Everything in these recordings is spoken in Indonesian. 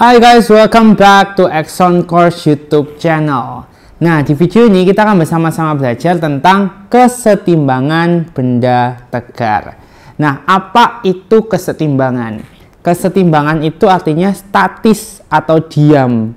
Hai guys, welcome back to Exxon Course YouTube channel. Nah, di video ini kita akan bersama-sama belajar tentang kesetimbangan benda tegar. Nah, apa itu kesetimbangan? Kesetimbangan itu artinya statis atau diam.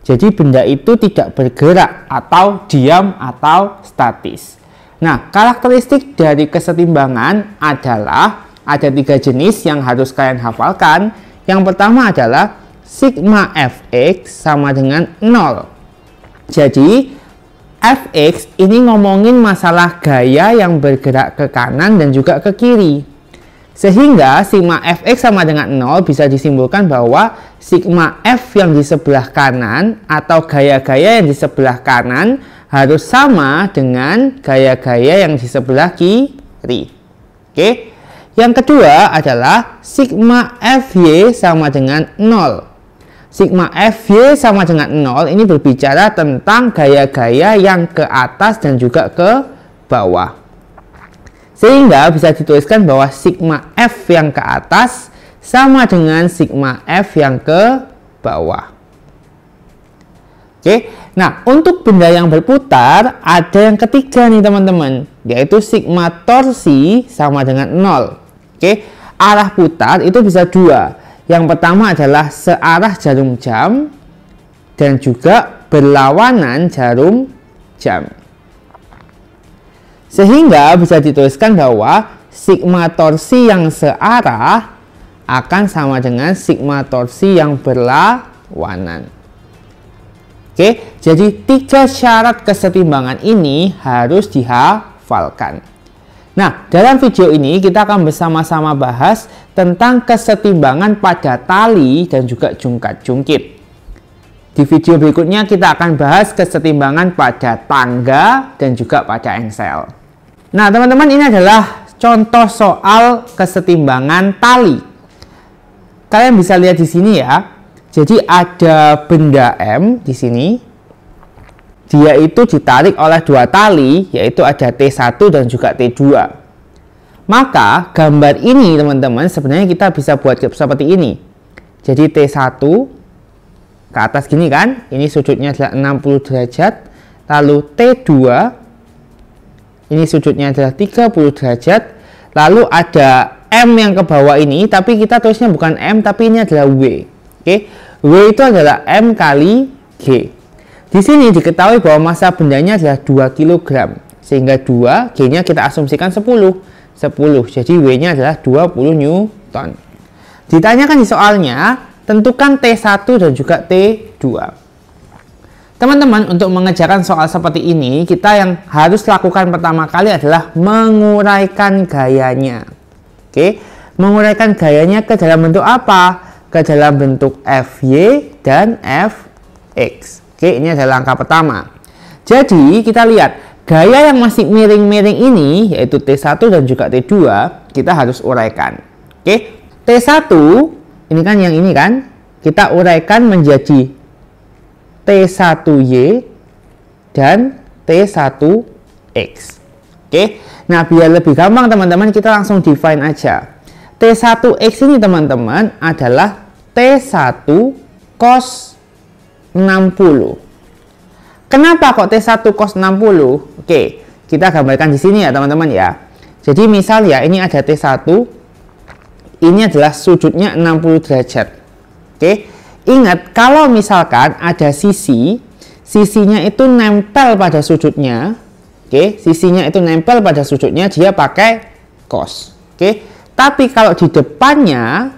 Jadi benda itu tidak bergerak atau diam atau statis. Nah, karakteristik dari kesetimbangan adalah ada 3 jenis yang harus kalian hafalkan. Yang pertama adalah sigma fx sama dengan 0. Jadi fx ini ngomongin masalah gaya yang bergerak ke kanan dan juga ke kiri. Sehingga sigma fx sama dengan 0 bisa disimpulkan bahwa sigma f yang di sebelah kanan atau gaya-gaya yang di sebelah kanan harus sama dengan gaya-gaya yang di sebelah kiri. Oke. Yang kedua adalah sigma fy sama dengan 0. Sigma Fy sama dengan 0 ini berbicara tentang gaya-gaya yang ke atas dan juga ke bawah. Sehingga bisa dituliskan bahwa sigma F yang ke atas sama dengan sigma F yang ke bawah. Oke, nah untuk benda yang berputar ada yang ketiga nih teman-teman, yaitu sigma torsi sama dengan 0. Oke, arah putar itu bisa dua. Yang pertama adalah searah jarum jam dan juga berlawanan jarum jam. Sehingga bisa dituliskan bahwa sigma torsi yang searah akan sama dengan sigma torsi yang berlawanan. Oke, jadi 3 syarat kesetimbangan ini harus dihafalkan. Nah, dalam video ini kita akan bersama-sama bahas tentang kesetimbangan pada tali dan juga jungkat-jungkit. Di video berikutnya kita akan bahas kesetimbangan pada tangga dan juga pada engsel. Nah, teman-teman, ini adalah contoh soal kesetimbangan tali. Kalian bisa lihat di sini ya. Jadi ada benda M di sini. Dia itu ditarik oleh 2 tali, yaitu ada T1 dan juga T2. Maka gambar ini teman-teman sebenarnya kita bisa buat seperti ini. Jadi T1 ke atas gini kan, ini sudutnya adalah 60 derajat. Lalu T2 ini sudutnya adalah 30 derajat. Lalu ada M yang ke bawah ini, tapi kita tulisnya bukan M tapi ini adalah W. Oke, W itu adalah M kali G. Di sini diketahui bahwa massa bendanya adalah 2 kg. Sehingga 2, G-nya kita asumsikan 10. Jadi W-nya adalah 20 Newton. Ditanyakan di soalnya, tentukan T1 dan juga T2. Teman-teman, untuk mengerjakan soal seperti ini, kita yang harus lakukan pertama kali adalah menguraikan gayanya. Oke, menguraikan gayanya ke dalam bentuk apa? Ke dalam bentuk Fy dan Fx. Oke, ini adalah langkah pertama. Jadi, kita lihat gaya yang masih miring-miring ini, yaitu T1 dan juga T2, kita harus uraikan. Oke, T1, ini kan yang ini kan, kita uraikan menjadi T1Y dan T1X. Oke, nah biar lebih gampang teman-teman, kita langsung define aja. T1X ini teman-teman adalah T1 cos 60. Kenapa kok T1 cos 60? Oke, kita gambarkan di sini ya teman-teman ya. Jadi misal ya, ini ada T1, ini adalah sudutnya 60 derajat. Oke, ingat kalau misalkan ada sisinya itu nempel pada sudutnya. Oke, sisinya itu nempel pada sudutnya, dia pakai cos. Oke, tapi kalau di depannya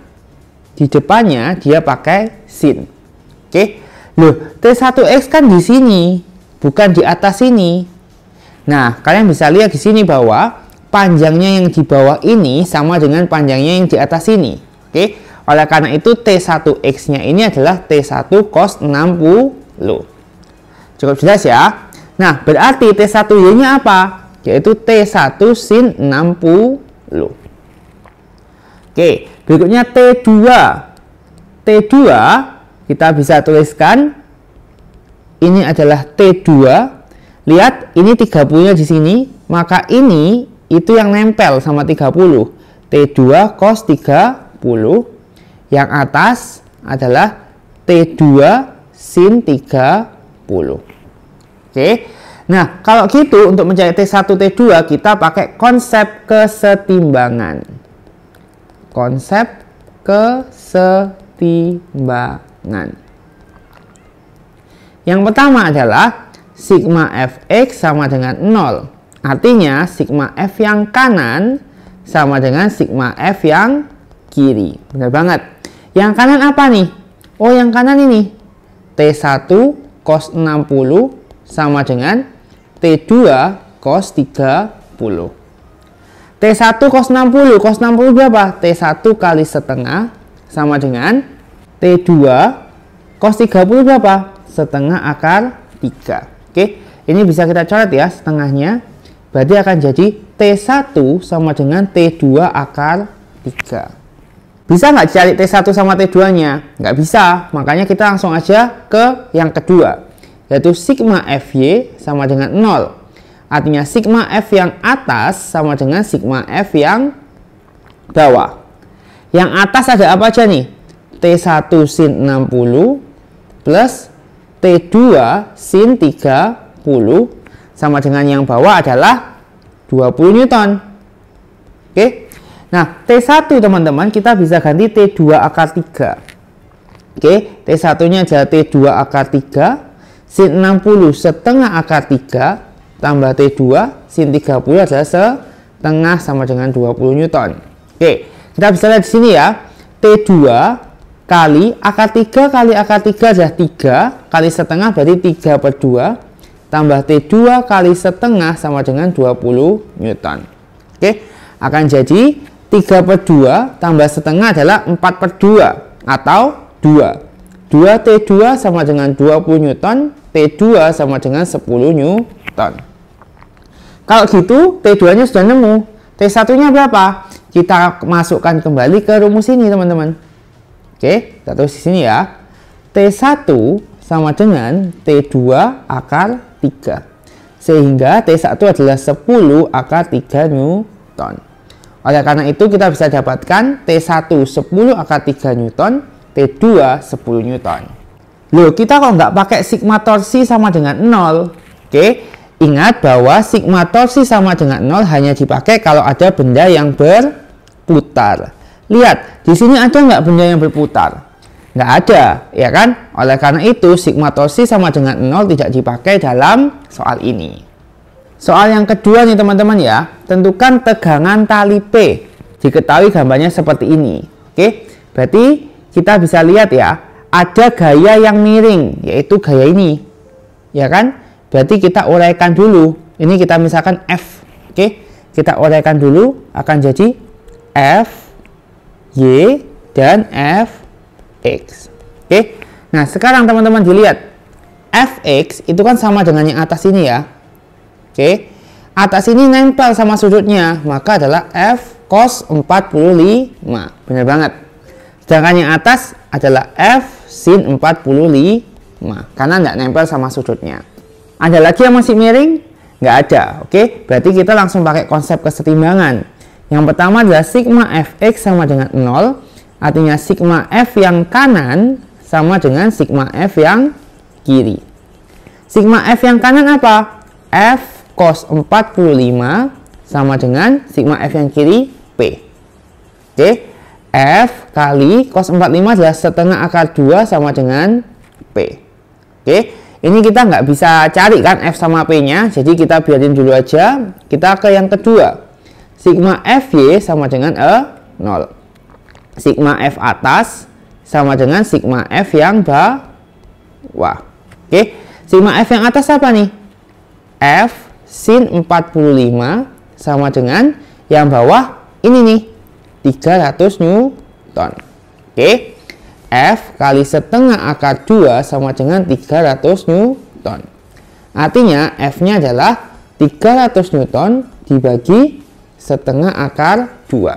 dia pakai sin. Oke. Loh, T1X kan di sini, bukan di atas sini. Nah, kalian bisa lihat di sini bahwa panjangnya yang di bawah ini sama dengan panjangnya yang di atas sini. Oke. Oleh karena itu T1X-nya ini adalah T1 cos 60. Cukup jelas ya? Nah, berarti T1Y-nya apa? Yaitu T1 sin 60. Oke, berikutnya T2. T2 kita bisa tuliskan ini adalah T2. Lihat, ini 30-nya di sini, maka ini itu yang nempel sama 30. T2 cos 30. Yang atas adalah T2 sin 30. Oke. Nah, kalau gitu untuk mencari T1, T2 kita pakai konsep kesetimbangan. Konsep kesetimbangan. Yang pertama adalah sigma fx sama dengan 0. Artinya sigma f yang kanan sama dengan sigma f yang kiri. Benar banget. Yang kanan apa nih? Oh, yang kanan ini. T1 cos 60 sama dengan T2 cos 30. T1 cos 60. Cos 60 berapa? T1 kali setengah sama dengan T2 cos 30 berapa? Setengah akar 3. Oke, ini bisa kita coret ya setengahnya. Berarti akan jadi T1 sama dengan T2 akar 3. Bisa nggak cari T1 sama T2 nya? Nggak bisa, makanya kita langsung aja ke yang kedua, yaitu sigma Fy sama dengan 0. Artinya sigma F yang atas sama dengan sigma F yang bawah. Yang atas ada apa aja nih? T1 sin 60 plus T2 sin 30 sama dengan yang bawah adalah 20 Newton. Oke. Nah, T1 teman-teman kita bisa ganti T2 akar 3. Oke, T1-nya adalah T2 akar 3 sin 60 setengah akar 3 tambah T2 sin 30 adalah setengah sama dengan 20 Newton. Oke, kita bisa lihat di sini ya. T2 kali akar 3 kali akar 3 adalah 3 kali setengah berarti 3/2 tambah T2 kali setengah sama dengan 20 Newton. Oke, akan jadi 3/2 tambah setengah adalah 4/2 atau 2. 2T2 sama dengan 20 Newton, T2 sama dengan 10 Newton. Kalau gitu T2 nya sudah nemu, T1 nya berapa? Kita masukkan kembali ke rumus ini teman-teman. Oke, kita tulis di sini ya. T1 sama dengan T2 akar 3. Sehingga T1 adalah 10 akar 3 Newton. Oleh karena itu kita bisa dapatkan T1 10 akar 3 Newton, T2 10 Newton. Loh, kita kok nggak pakai sigma torsi sama dengan 0? Oke, ingat bahwa sigma torsi sama dengan 0 hanya dipakai kalau ada benda yang berputar. Lihat, di sini ada nggak benda yang berputar? Nggak ada, ya kan? Oleh karena itu, sigma torsi sama dengan 0 tidak dipakai dalam soal ini. Soal yang kedua nih teman-teman ya, tentukan tegangan tali P. Diketahui gambarnya seperti ini. Oke, berarti kita bisa lihat ya, ada gaya yang miring, yaitu gaya ini. Ya kan? Berarti kita uraikan dulu. Ini kita misalkan F. Oke, kita uraikan dulu, akan jadi F, Y, dan Fx. Oke, nah sekarang teman-teman dilihat Fx itu kan sama dengan yang atas ini ya. Oke, atas ini nempel sama sudutnya, maka adalah F cos 45. Benar banget. Sedangkan yang atas adalah F sin 45 karena nggak nempel sama sudutnya. Ada lagi yang masih miring? Nggak ada. Oke, berarti kita langsung pakai konsep kesetimbangan. Yang pertama adalah sigma Fx sama dengan 0, artinya sigma F yang kanan sama dengan sigma F yang kiri. Sigma F yang kanan apa? F cos 45 sama dengan sigma F yang kiri P. Oke, F kali cos 45 adalah setengah akar 2 sama dengan P. Oke, ini kita nggak bisa cari kan F sama P nya, jadi kita biarin dulu aja. Kita ke yang kedua. Sigma Fy sama dengan 0. Sigma F atas sama dengan sigma F yang bawah. Oke, sigma F yang atas apa nih? F sin 45 sama dengan yang bawah ini nih, 300 Newton. Oke, F kali setengah akar 2 sama dengan 300 Newton. Artinya F-nya adalah 300 Newton dibagi setengah akar 2.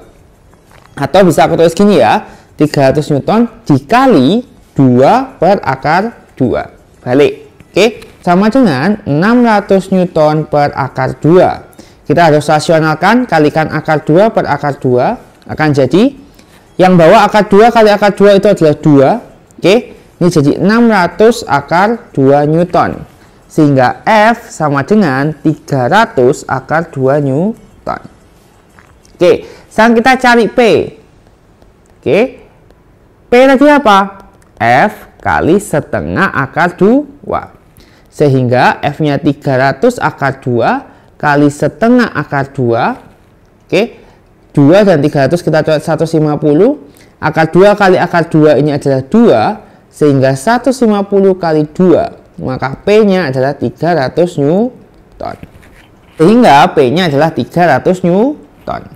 Atau bisa aku tulis gini ya, 300 Newton dikali 2 per akar 2. Balik. Oke, sama dengan 600 Newton per akar 2. Kita harus rasionalkan, kalikan akar 2 per akar 2. Akan jadi, yang bawah akar 2 kali akar 2 itu adalah 2. Oke, Ini jadi 600 akar 2 Newton. Sehingga F sama dengan 300 akar 2 Newton. Oke, sekarang kita cari P. Oke, P tadi apa? F kali setengah akar 2. Sehingga F-nya 300 akar 2 kali setengah akar 2. Oke, 2 dan 300 kita coret 150. Akar 2 kali akar 2 ini adalah 2. Sehingga 150 kali 2, maka P-nya adalah 300 Newton. Sehingga P-nya adalah 300 Newton.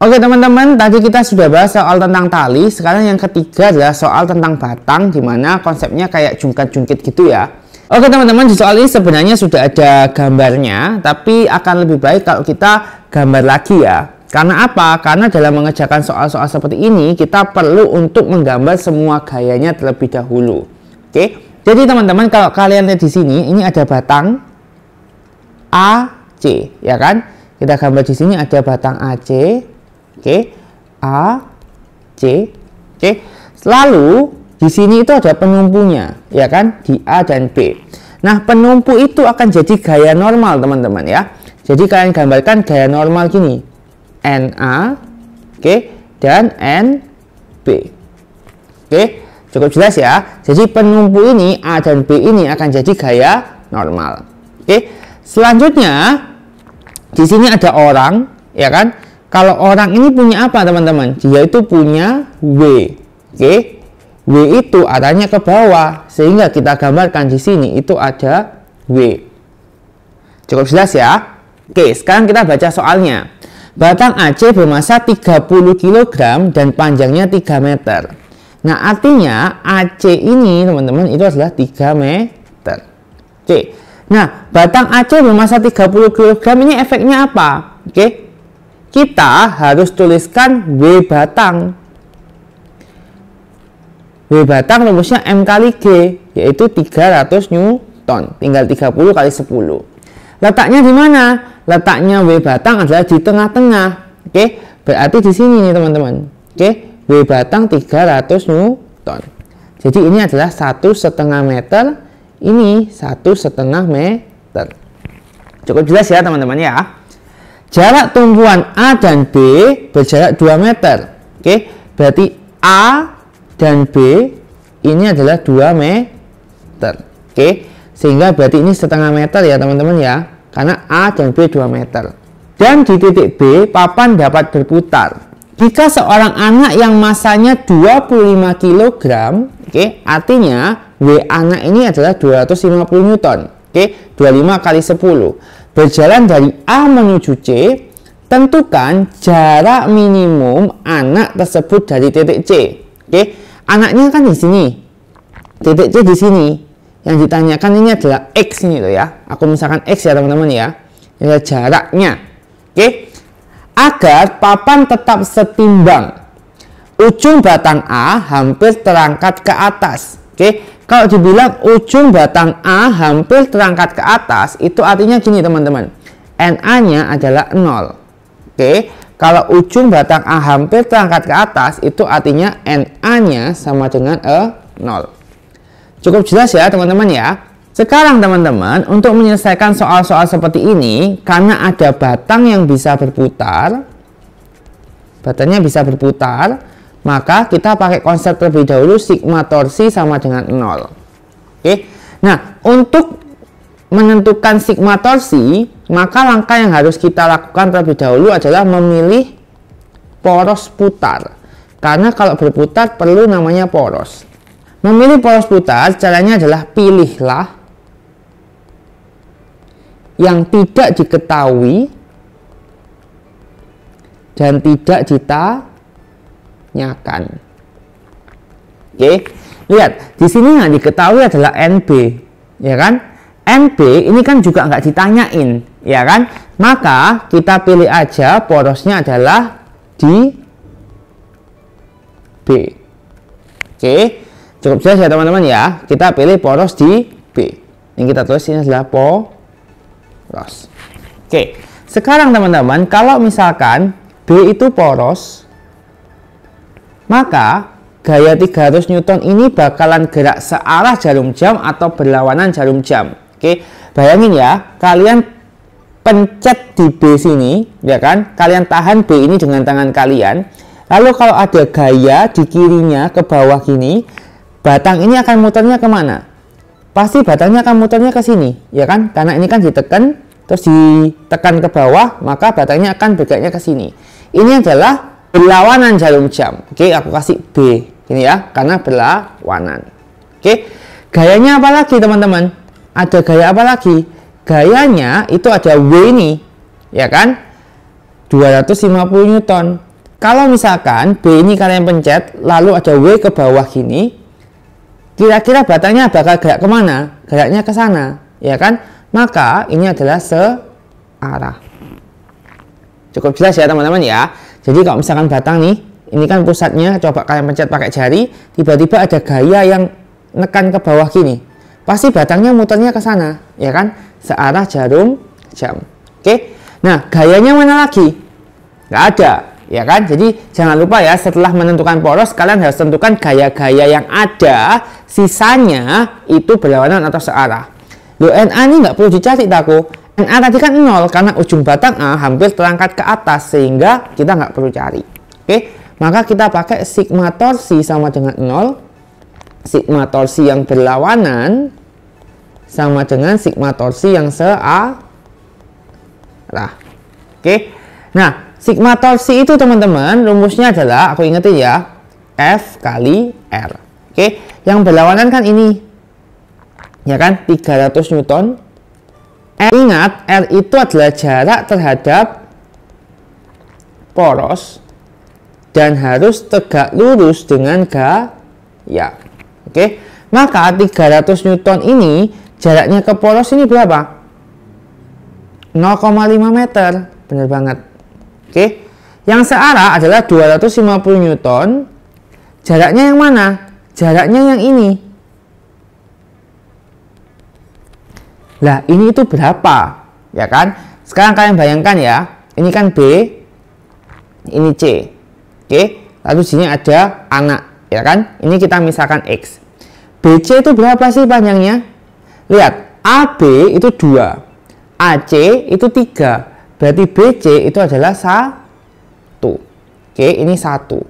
Oke teman-teman, tadi kita sudah bahas soal tentang tali. Sekarang yang ketiga adalah soal tentang batang, dimana konsepnya kayak jungkat-jungkit gitu ya. Oke teman-teman, di soal ini sebenarnya sudah ada gambarnya, tapi akan lebih baik kalau kita gambar lagi ya. Karena apa? Karena dalam mengerjakan soal-soal seperti ini, kita perlu untuk menggambar semua gayanya terlebih dahulu. Oke, jadi teman-teman kalau kalian lihat di sini, ini ada batang AC, ya kan? Kita gambar di sini ada batang AC. Oke, AC. Oke, lalu di sini itu ada penumpunya, ya kan? Di A dan B. Nah, penumpu itu akan jadi gaya normal, teman-teman ya. Jadi kalian gambarkan gaya normal gini. NA, oke, dan NB. Oke, cukup jelas ya. Jadi penumpu ini A dan B ini akan jadi gaya normal. Oke, selanjutnya di sini ada orang, ya kan? Kalau orang ini punya apa, teman-teman? Dia itu punya W. Oke, W itu arahnya ke bawah, sehingga kita gambarkan di sini itu ada W. Cukup jelas ya. Oke, sekarang kita baca soalnya. Batang AC bermassa 30 kg dan panjangnya 3 meter. Nah, artinya AC ini, teman-teman, itu adalah 3 meter. Oke. Nah, batang AC bermassa 30 kg ini efeknya apa? Oke. Kita harus tuliskan W batang. W batang rumusnya M kali G, yaitu 300 Newton. Tinggal 30 kali 10. Letaknya di mana? Letaknya W batang adalah di tengah-tengah. Oke, berarti di sini nih teman-teman. Oke, W batang 300 Newton. Jadi ini adalah 1,5 meter. Ini 1,5 meter. Cukup jelas ya teman-teman ya. Jarak tumpuan A dan B berjarak 2 meter. Oke, berarti A dan B ini adalah 2 meter. Oke, sehingga berarti ini setengah meter ya teman-teman ya. Karena A dan B 2 meter. Dan di titik B, papan dapat berputar. Jika seorang anak yang masanya 25 kg, oke, artinya W anak ini adalah 250 Newton. Oke, 25 kali 10. Berjalan dari A menuju C, tentukan jarak minimum anak tersebut dari titik C. Oke, anaknya kan di sini. Titik C di sini. Yang ditanyakan ini adalah X ini loh ya. Aku misalkan X ya teman-teman ya. Ini adalah jaraknya. Oke. Agar papan tetap setimbang, ujung batang A hampir terangkat ke atas. Oke. Kalau dibilang ujung batang A hampir terangkat ke atas, itu artinya gini teman-teman. NA-nya adalah 0. Oke. Kalau ujung batang A hampir terangkat ke atas, itu artinya NA-nya sama dengan 0. Cukup jelas ya teman-teman ya. Sekarang teman-teman, untuk menyelesaikan soal-soal seperti ini, karena ada batang yang bisa berputar, batangnya bisa berputar, maka kita pakai konsep terlebih dahulu sigma torsi sama dengan 0. Oke. Nah, untuk menentukan sigma torsi, maka langkah yang harus kita lakukan terlebih dahulu adalah memilih poros putar. Karena kalau berputar perlu namanya poros. Memilih poros putar, caranya adalah pilihlah yang tidak diketahui dan tidak ditanyakan. Oke, lihat di sini yang diketahui adalah NB, ya kan? NB ini kan juga nggak ditanyain, ya kan? Maka kita pilih aja porosnya adalah di B. Oke. Cukup jelas ya teman-teman ya. Kita pilih poros di B. Yang kita tulis ini adalah poros. Oke. Sekarang teman-teman, kalau misalkan B itu poros, maka gaya 300 Newton ini bakalan gerak searah jarum jam atau berlawanan jarum jam. Oke, bayangin ya, kalian pencet di B sini, ya kan? Kalian tahan B ini dengan tangan kalian. Lalu kalau ada gaya di kirinya ke bawah gini, batang ini akan muternya kemana? Pasti batangnya akan muternya ke sini, ya kan? Karena ini kan ditekan, terus ditekan ke bawah, maka batangnya akan bergeraknya ke sini. Ini adalah berlawanan jarum jam. Oke, aku kasih B ini ya, karena berlawanan. Oke, gayanya apa lagi teman-teman? Ada gaya apa lagi? Gayanya itu ada W ini, ya kan? 250 Newton. Kalau misalkan B ini kalian pencet, lalu ada W ke bawah gini, kira-kira batangnya bakal gerak kemana? Geraknya ke sana, ya kan? Maka ini adalah searah. Cukup jelas ya teman-teman ya. Jadi kalau misalkan batang nih, ini kan pusatnya, coba kalian pencet pakai jari, tiba-tiba ada gaya yang nekan ke bawah gini. Pasti batangnya muternya ke sana, ya kan? Searah jarum jam. Oke. Nah, gayanya mana lagi? Nggak ada, ya kan? Jadi jangan lupa ya, setelah menentukan poros, kalian harus tentukan gaya-gaya yang ada, sisanya itu berlawanan atau searah. Loh, NA ini nggak perlu dicari taku. NA tadi kan 0 karena ujung batang A hampir terangkat ke atas sehingga kita nggak perlu cari. Oke, maka kita pakai sigma torsi sama dengan 0. Sigma torsi yang berlawanan sama dengan sigma torsi yang searah. Oke, nah sigma torsi itu teman-teman rumusnya adalah, aku ingetin ya, F kali R. Oke, yang berlawanan kan ini, ya kan, 300 Newton. Ingat, R itu adalah jarak terhadap poros dan harus tegak lurus dengan gaya. Oke, maka 300 Newton ini jaraknya ke poros ini berapa? 0,5 meter. Benar banget. Oke, yang searah adalah 250 Newton. Jaraknya yang mana? Jaraknya yang ini. Lah, ini itu berapa? Ya kan? Sekarang kalian bayangkan ya, ini kan B, ini C. Oke, lalu di sini ada anak, ya kan? Ini kita misalkan X. BC itu berapa sih panjangnya? Lihat, AB itu 2, AC itu 3. Berarti BC itu adalah 1. Oke, ini 1.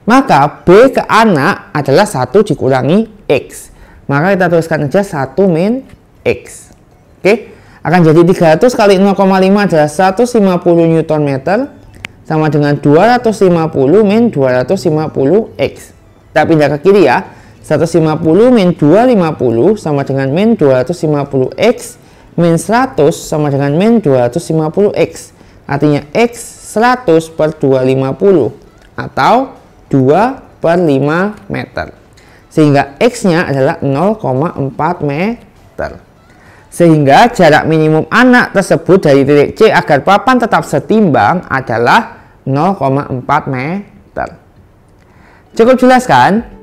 Maka B ke anak adalah 1 dikurangi X. Maka kita tuliskan aja 1 min X. Oke, akan jadi 300 kali 0,5 adalah 150 Newton meter sama dengan 250 min 250 X. Kita pindah ke kiri ya. 150 min 250 sama dengan min 250 X min 100 sama dengan min 250 X. Artinya X 100 per 250 atau 2 per 5 meter. Sehingga X-nya adalah 0,4 meter. Sehingga jarak minimum anak tersebut dari titik C agar papan tetap setimbang adalah 0,4 meter. Cukup jelas kan?